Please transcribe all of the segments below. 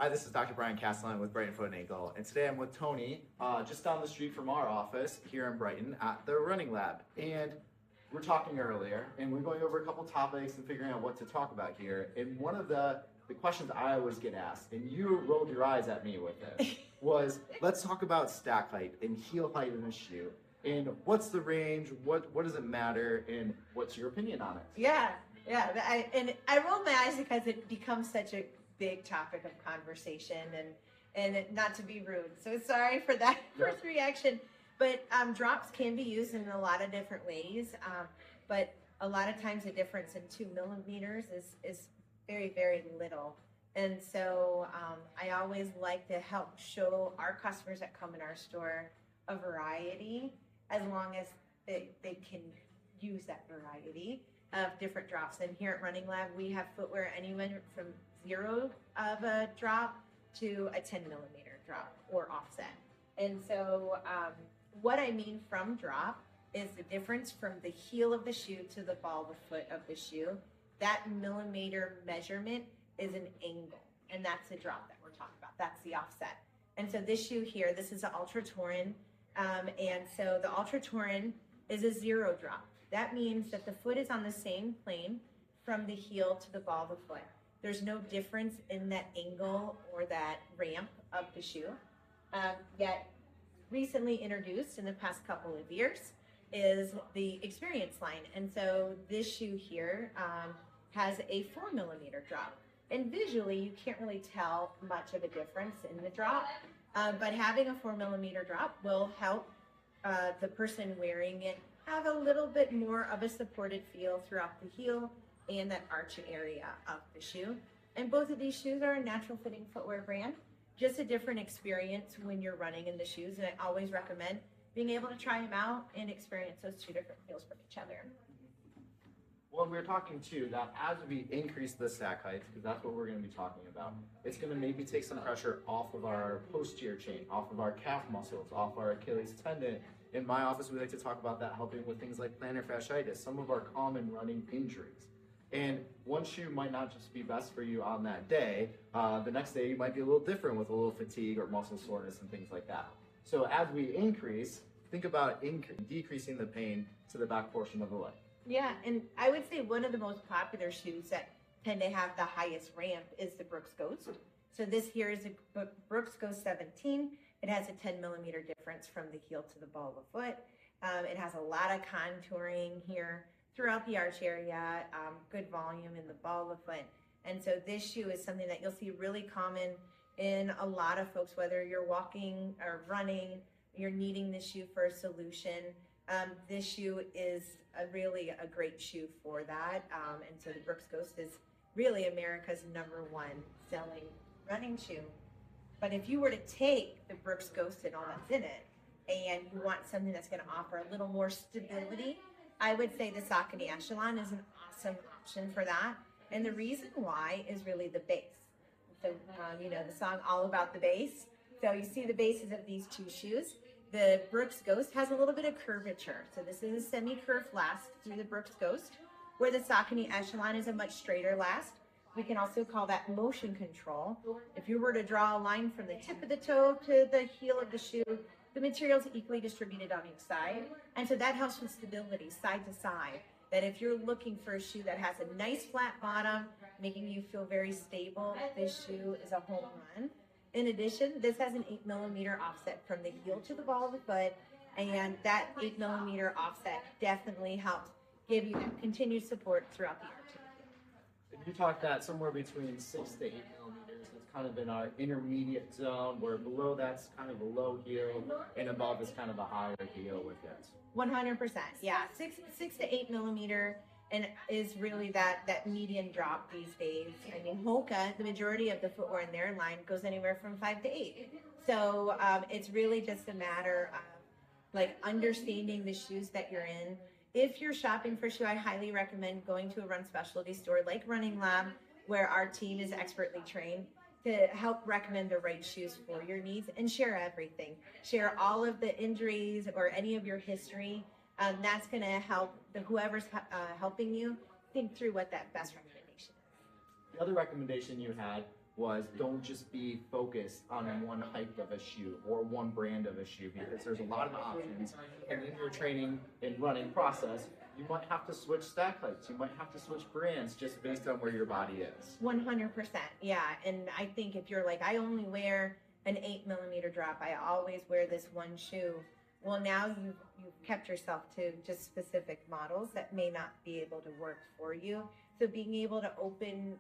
Hi, this is Dr. Brian Castelein with Brighton Foot and Ankle, and today I'm with Tony, just down the street from our office here in Brighton at the Running Lab. And we're talking earlier, and we're going over a couple topics and figuring out what to talk about here. And one of the questions I always get asked, and you rolled your eyes at me with this, was let's talk about stack height and heel height in a shoe. And what's the range? What does it matter? And what's your opinion on it? Yeah. I rolled my eyes because it becomes such a big topic of conversation, and not to be rude, so sorry for that first reaction, but drops can be used in a lot of different ways, but a lot of times the difference in 2 millimeters is very, very little. And so I always like to help show our customers that come in our store a variety, as long as they can use that variety of different drops. And here at Running Lab, we have footwear anywhere from 0 of a drop to a 10 millimeter drop or offset. And so what I mean from drop is the difference from the heel of the shoe to the ball of the foot of the shoe. That millimeter measurement is an angle, and that's the drop that we're talking about. That's the offset. And so this shoe here, this is the Ultra Touring, and so the Ultra Touring is a 0 drop. That means that the foot is on the same plane from the heel to the ball of the foot. There's no difference in that angle or that ramp of the shoe. Yet recently introduced in the past couple of years is the Experience line. And so this shoe here has a 4 millimeter drop. And visually, you can't really tell much of a difference in the drop, but having a 4 millimeter drop will help the person wearing it have a little bit more of a supported feel throughout the heel and that arch area of the shoe. And both of these shoes are a natural fitting footwear brand, just a different experience when you're running in the shoes. And I always recommend being able to try them out and experience those two different feels from each other. Well, we were talking too that as we increase the stack heights, because that's what we're going to be talking about, it's going to maybe take some pressure off of our posterior chain, off of our calf muscles, off our Achilles tendon. In my office, we like to talk about that helping with things like plantar fasciitis, some of our common running injuries. And one shoe might not just be best for you on that day. The next day, you might be a little different with a little fatigue or muscle soreness and things like that. So as we increase, think about decreasing the pain to the back portion of the leg. Yeah, and I would say one of the most popular shoes that tend to have the highest ramp is the Brooks Ghost. So this here is a Brooks Ghost 17. It has a 10 millimeter difference from the heel to the ball of the foot. It has a lot of contouring here throughout the arch area, good volume in the ball of the foot. And so this shoe is something that you'll see really common in a lot of folks, whether you're walking or running, you're needing this shoe for a solution. This shoe is really a great shoe for that. And so the Brooks Ghost is really America's #1 selling running shoe. But if you were to take the Brooks Ghost and all that's in it, and you want something that's going to offer a little more stability, I would say the Saucony Echelon is an awesome option for that. And the reason why is really the base. So, you know, the song All About the Base. So you see the bases of these two shoes. The Brooks Ghost has a little bit of curvature. So this is a semi-curved last through the Brooks Ghost, where the Saucony Echelon is a much straighter last. We can also call that motion control. If you were to draw a line from the tip of the toe to the heel of the shoe, the material is equally distributed on each side. And so that helps with stability side to side. That if you're looking for a shoe that has a nice flat bottom, making you feel very stable, this shoe is a home run. In addition, this has an 8 millimeter offset from the heel to the ball of the foot. And that 8 millimeter offset definitely helps give you that continued support throughout the arch. You talked that somewhere between 6 to 8 millimeters is kind of in our intermediate zone, where below that's kind of a low heel, and above is kind of a higher heel with it. 100%, yeah. 6 to 8 millimeter, and is really that median drop these days. I mean, Hoka, the majority of the footwear in their line goes anywhere from 5 to 8. So it's really just a matter of like understanding the shoes that you're in. If you're shopping for a shoe, I highly recommend going to a run specialty store like Running Lab, where our team is expertly trained to help recommend the right shoes for your needs and share everything. Share all of the injuries or any of your history. That's going to help whoever's helping you think through what that best recommendation is. The other recommendation you had was don't just be focused on one height of a shoe or one brand of a shoe, because there's a lot of options. And in your training and running process, you might have to switch stack heights. You might have to switch brands just based on where your body is. 100%. Yeah. And I think if you're like, I only wear an 8mm drop, I always wear this one shoe. Well, now you've kept yourself to just specific models that may not be able to work for you. So being able to open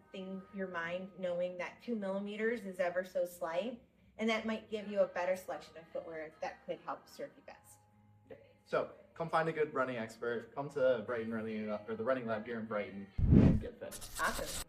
your mind, knowing that 2mm is ever so slight, and that might give you a better selection of footwear that could help serve you best. So come find a good running expert. Come to Brighton Running, or the Running Lab here in Brighton, and get fit. Awesome.